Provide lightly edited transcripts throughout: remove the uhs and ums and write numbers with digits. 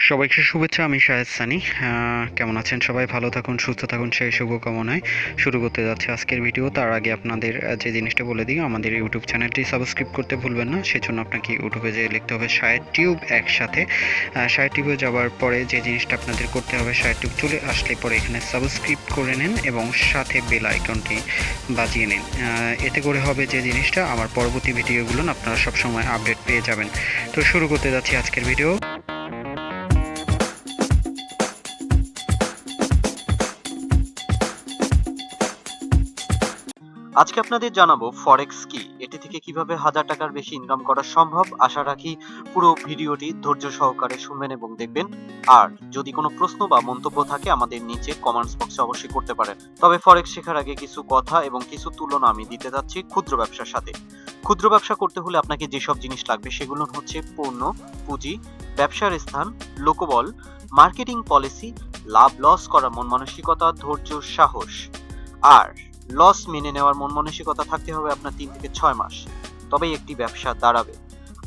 সবাইকে শুভেচ্ছা। আমি শাহেদ সানি। কেমন আছেন সবাই? ভালো থাকুন, সুস্থ থাকুন, সেই শুভকামনায় শুরু করতে যাচ্ছে আজকের ভিডিও। তার আগে আপনাদের যে জিনিসটা বলে দিই, আমাদের ইউটিউব চ্যানেলটি সাবস্ক্রাইব করতে ভুলবেন না। সেজন্য আপনাকে ইউটিউবে যেয়ে লিখতে হবে SahedTube একসাথে। SahedTube যাওয়ার পরে যে জিনিসটা আপনাদের করতে হবে, SahedTube চলে আসলে পরে এখানে সাবস্ক্রাইব করে নিন এবং সাথে বেল আইকনটি বাজিয়ে নিন। এতে করে হবে যে জিনিসটা, আমার পরবর্তী ভিডিওগুলো আপনারা সবসময় আপডেট পেয়ে যাবেন। তো শুরু করতে যাচ্ছি আজকের ভিডিও। আজকে আপনাদের জানাবো ফরেক্স কি, এটি থেকে কিভাবে 1000 টাকার বেশি ইনকাম করা সম্ভব। আশা রাখি পুরো ভিডিওটি ধৈর্য সহকারে শুনবেন এবং দেখবেন। আর যদি কোনো প্রশ্ন বা মন্তব্য থাকে আমাদের নিচে কমেন্টস বক্সে অবশ্যই করতে পারেন। তবে ফরেক্স শেখার আগে কিছু কথা এবং কিছু তুলনা আমি দিতে যাচ্ছি ক্ষুদ্র ব্যবসার সাথে। ক্ষুদ্র ব্যবসা করতে হলে আপনাকে যেসব জিনিস লাগবে সেগুলো হচ্ছে পণ্য, পুঁজি, ব্যবসার স্থান, লোকবল, মার্কেটিং পলিসি, লাভ লস করার মন মানসিকতা, ধৈর্য, সাহস। আর লস মেনে নেওয়ার মন মানসিকতা থাকতে হবে আপনার 3 থেকে 6 মাস, তবেই একটি ব্যবসা দাঁড়াবে।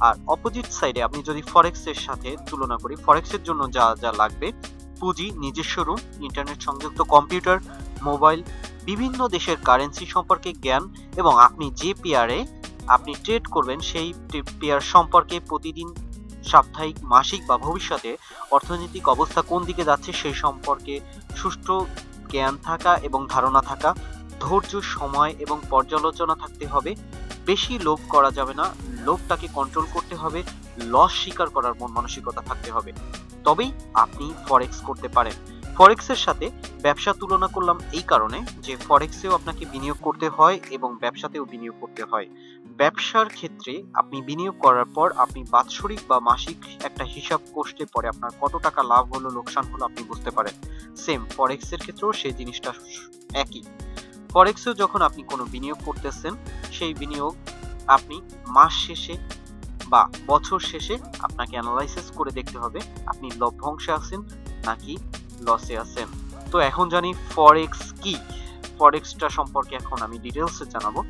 আর অপোজিট সাইডে আপনি যদি ফরেক্স এর সাথে তুলনা করি, ফরেক্স এর জন্য যা যা লাগবে: পুঁজি, নিজস্ব রুম, ইন্টারনেট সংযুক্ত কম্পিউটার, মোবাইল, বিভিন্ন দেশের কারেন্সি সম্পর্কে জ্ঞান, এবং আপনি যে পেয়ারে আপনি ট্রেড করবেন সেই পেয়ার সম্পর্কে প্রতিদিন, সাপ্তাহিক, মাসিক বা ভবিষ্যতে অর্থনৈতিক অবস্থা কোন দিকে যাচ্ছে সেই সম্পর্কে সুষ্ঠু জ্ঞান থাকা এবং ধারণা থাকা। ধৈর্য, সময় এবং পর্যালোচনা থাকতে হবে। বেশি লোভ করা যাবে না, লোভটাকে কন্ট্রোল করতে হবে। লস স্বীকার করার মন মানসিকতা থাকতে হবে, তবেই আপনি ফরেক্স করতে পারেন। ফরেক্সের সাথে ব্যবসা তুলনা করলাম এই কারণে যে ফরেক্সেও আপনাকে বিনিয়োগ করতে হয় এবং ব্যবসাতেও বিনিয়োগ করতে হয়। ব্যবসার ক্ষেত্রে আপনি বিনিয়োগ করার পর আপনি বাৎসরিক বা মাসিক একটা হিসাব কষলে পরে আপনার কত টাকা লাভ হলো, লোকসান হলো আপনি বুঝতে পারেন। সেম ফরেক্সের ক্ষেত্রেও সেই জিনিসটা একই। ফরেক্সেও যখন আপনি কোনো বিনিয়োগ করতেছেন, সেই বিনিয়োগ আপনি মাস শেষে বা বছর শেষে আপনাকে অ্যানালাইসিস করে দেখতে হবে আপনি লভ্যাংশে আছেন নাকি লসে আছেন। তো এখন জানি ফরেক্স কি। ফরেক্সটা সম্পর্কে এখন আমি ডিটেলসে জানাবো।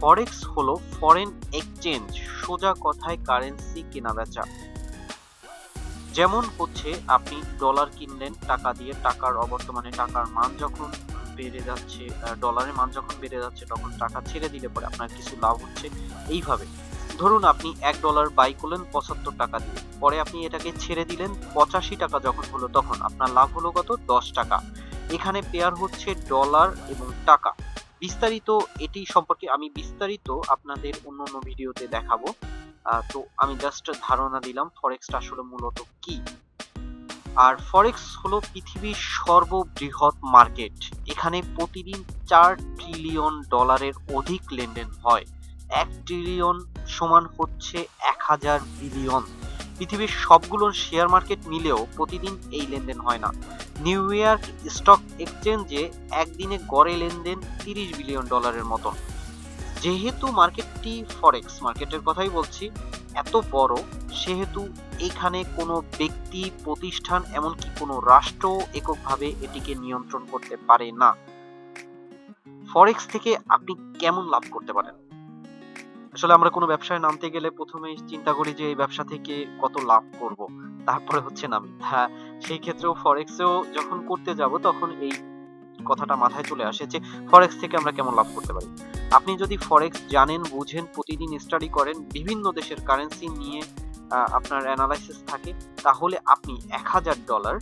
ফরেক্স হলো ফরেন এক্সচেঞ্জ, সোজা কথায় কারেন্সি কেনা বেচা। যেমন হচ্ছে আপনি ডলার কিনলেন টাকা দিয়ে, টাকার অবর্তমানে টাকার মান যখন বেড়ে যাচ্ছে, ডলারের মান যখন বেড়ে যাচ্ছে তখন টাকা ছেড়ে দিলে পরে আপনার কিছু লাভ হচ্ছে। এইভাবে ধরুন আপনি $1 বাই করলেন 75 টাকা দিয়ে, পরে আপনি এটাকে ছেড়ে দিলেন 85 টাকা যখন হলো তখন আপনার লাভ হলো কত? 10 টাকা। এখানে পেয়ার হচ্ছে ডলার এবং টাকা। বিস্তারিত এটি সম্পর্কে আমি বিস্তারিত আপনাদের অন্য অন্য ভিডিওতে দেখাবো। তো আমি জাস্ট ধারণা দিলাম ফরেক্সটা আসলে মূলত কি। আর ফরেক্স হলো পৃথিবীর সর্ববৃহৎ মার্কেট। এখানে প্রতিদিন $4 ট্রিলিয়ন অধিক লেনদেন হয়। 1 ট্রিলিয়ন সমান হচ্ছে 1000 বিলিয়ন। পৃথিবীর সবগুলো শেয়ার মার্কেট মিলেও প্রতিদিন এই লেনদেন হয় না। নিউ ইয়র্ক স্টক এক্সচেঞ্জে একদিনে গড়ে লেনদেন $30 বিলিয়ন মতন। যেহেতু মার্কেটটি ফরেক্স মার্কেটের কথাই বলছি, এত বড়, সেহেতু এখানে কোনো ব্যক্তি, প্রতিষ্ঠান, এমনকি কোনো রাষ্ট্র এককভাবে এটিকে নিয়ন্ত্রণ করতে পারে না। ফরেক্স থেকে আপনি কেমন লাভ করতে পারেন? আসলে আমরা কোনো ব্যবসায় নামতে গেলে প্রথমেই চিন্তা করি যে এই ব্যবসা থেকে কত লাভ করব, তারপরে হচ্ছে নামি। হ্যাঁ, সেই ক্ষেত্রেও ফরেক্সেও যখন করতে যাব তখন এই কথাটা মাথায় চলে আসে যে ফরেক্স থেকে আমরা কেমন লাভ করতে পারি। আপনি যদি ফরেক্স জানেন, বুঝেন, প্রতিদিন স্টাডি করেন, বিভিন্ন দেশের কারেন্সি নিয়ে আপনার অ্যানালাইসিস থাকে, তাহলে আপনি $1000,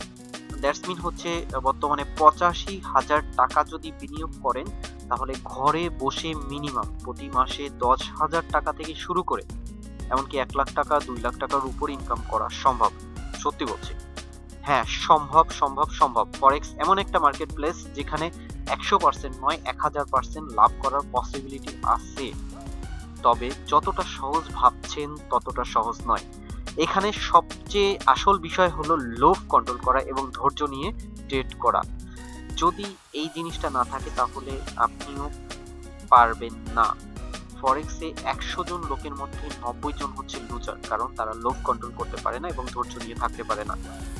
দ্যাটস মিন হচ্ছে বর্তমানে 85,000 টাকা যদি বিনিয়োগ করেন, তাহলে ঘরে বসে মিনিমাম প্রতি মাসে 10,000 টাকা থেকে শুরু করে এমনকি 1 লাখ টাকা, 2 লাখ টাকার উপর ইনকাম করা সম্ভব। সত্যি বলছি। হ্যাঁ, সম্ভব সম্ভব সম্ভব। ফরেক্স এমন একটা মার্কেট প্লেস যেখানে 100% নয় 1000% লাভ করার পসিবিলিটি আছে। তবে যতটা সহজ ভাবছেন ততটা সহজ নয়। এখানে সবচেয়ে আসল বিষয় হলো লোভ কন্ট্রোল করা এবং ধৈর্য নিয়ে ট্রেড করা। যদি এই জিনিসটা না থাকে তাহলে আপনিও পারবেন না। ফরেক্সে 100 জন লোকের মধ্যে 90 জন হচ্ছে লুজার, কারণ তারা লোভ কন্ট্রোল করতে পারে না এবং ধৈর্য নিয়ে থাকতে পারে না।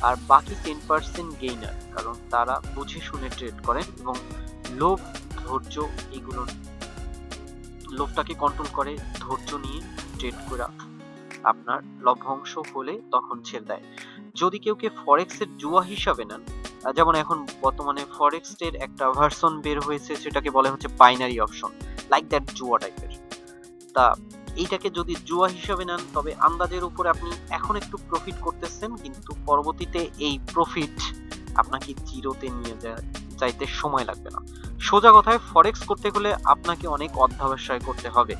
আর বাকি 10% গেইনার, কারণ তারা বুঝে শুনে ট্রেড করেন এবং লোভ, ধৈর্য, এগুলো লোভটাকে কন্ট্রোল করে ধৈর্য নিয়ে ট্রেড করা আপনার লভ্যাংশ হলে তখন ছেড়ে দেয়। যদি কেউ ফরেক্সের জুয়া হিসাবে নেন, যেমন এখন বর্তমানে ফরেক্সের একটা ভার্সন বের হয়েছে, সেটাকে বলে হচ্ছে বাইনারি অপশন, লাইক দ্যাট জুয়া টাইপের। তা এইটাকে যদি জুয়া হিসাবে নেন, তবে আন্দাজের উপরে আপনি এখন একটু প্রফিট করতেছেন, কিন্তু পরবর্তীতে এই প্রফিট আপনাকে জিরোতে নিয়ে যাইতে সময় লাগবে না। সোজা কথায় ফরেক্স করতে হলে আপনাকে অনেক অধ্যবসায় করতে হবে।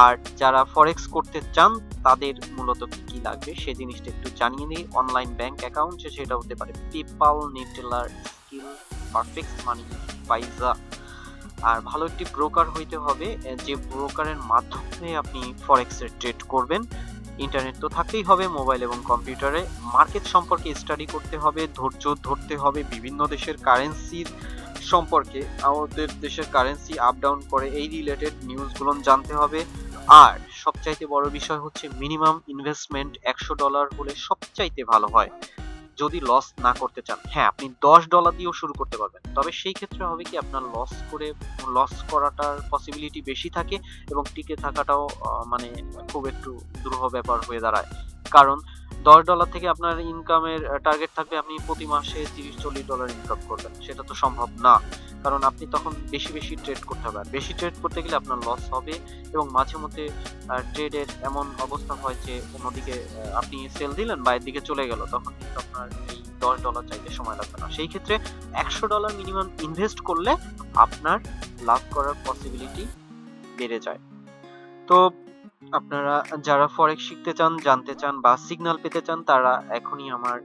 আর যারা ফরেক্স করতে চান তাদের মূলত কি কি লাগবে সে জিনিসটা একটু জানিয়ে নিই। অনলাইন ব্যাংক অ্যাকাউন্ট, সেটা হতে পারে পেপাল, নেটেলার, স্কিল, পারফেক্ট মানি, পাইজা। আর ভালো একটি ব্রোকার হইতে হবে, যে ব্রোকারের মাধ্যমে আপনি ফরেক্সের ট্রেড করবেন। ইন্টারনেট তো থাকতেই হবে মোবাইল এবং কম্পিউটারে। মার্কেট সম্পর্কে স্টাডি করতে হবে, ধৈর্য ধরতে হবে, বিভিন্ন দেশের কারেন্সির সম্পর্কে, আমাদের দেশের কারেন্সি আপ ডাউন করে এই রিলেটেড নিউজগুলো জানতে হবে। আর সবচাইতে বড় বিষয় হচ্ছে মিনিমাম ইনভেস্টমেন্ট $100 হলে সবচাইতে ভালো হয়, যদি লস না করতে চান। হ্যাঁ, আপনি $10 দিয়েও শুরু করতে পারবেন, তবে সেই ক্ষেত্রে হবে কি আপনার লস করাটার পসিবিলিটি বেশি থাকে এবং টিকে থাকাটাও মানে খুব একটু দুরূহ ব্যাপার হয়ে দাঁড়ায়। কারণ $10 থেকে আপনার ইনকামের টার্গেট থাকবে আপনি প্রতি মাসে $30-40 ইনকাম করবেন, সেটা তো সম্ভব না। কারণ আপনি তখন বেশি বেশি ট্রেড করতে হবে, আর বেশি ট্রেড করতে গেলে আপনার লস হবে। এবং মাঝে মধ্যে ট্রেডের এমন অবস্থা হয় যে অন্যদিকে আপনি সেল দিলেন, বাইরের দিকে চলে গেল, তখন কিন্তু আপনার এই $10 চাইতে সময় লাগবে না। সেই ক্ষেত্রে $100 মিনিমাম ইনভেস্ট করলে আপনার লাভ করার পসিবিলিটি বেড়ে যায়। তো আপনারা যারা ফরেক্স শিখতে চান, জানতে চান বা সিগন্যাল পেতে চান, তারা এখনই আমার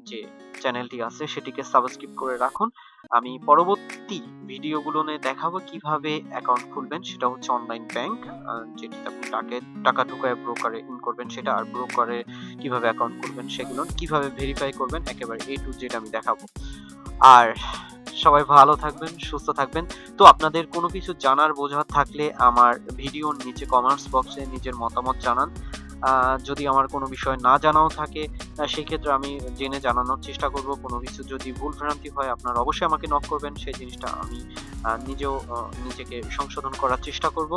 যে চ্যানেলটি আছে সেটিকে সাবস্ক্রাইব করে রাখুন। আমি পরবর্তী ভিডিওগুলোতে দেখাবো কিভাবে অ্যাকাউন্ট খুলবেন, সেটা হচ্ছে অনলাইন ব্যাংক, যেটিতে আপনি টাকা ঢুকায় ব্রোকারে ইন করবেন সেটা, আর ব্রোকারে কিভাবে অ্যাকাউন্ট খুলবেন সেগুলো, কিভাবে ভেরিফাই করবেন, একেবারে A to Z আমি দেখাবো। আর সবাই ভালো থাকবেন, সুস্থ থাকবেন। তো আপনাদের কোনো কিছু জানার বোঝার থাকলে আমার ভিডিওর নিচে কমেন্টস বক্সে নিজের মতামত জানান। যদি আমার কোনো বিষয় না জানাও থাকে, সেই ক্ষেত্রে আমি জেনে জানানোর চেষ্টা করব। কোনো কিছু যদি ভুল ভ্রান্তি হয় আপনারা অবশ্যই আমাকে নক করবেন, সেই জিনিসটা আমি নিজেও নিজেকে সংশোধন করার চেষ্টা করব।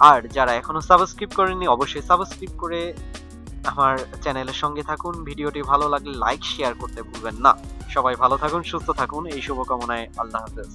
আর যারা এখনো সাবস্ক্রাইব করেননি অবশ্যই সাবস্ক্রাইব করে আমার চ্যানেলের সঙ্গে থাকুন। ভিডিওটি ভালো লাগলে লাইক শেয়ার করতে ভুলবেন না। সবাই ভালো থাকুন, সুস্থ থাকুন, এই শুভকামনায় আল্লাহ হাফেজ।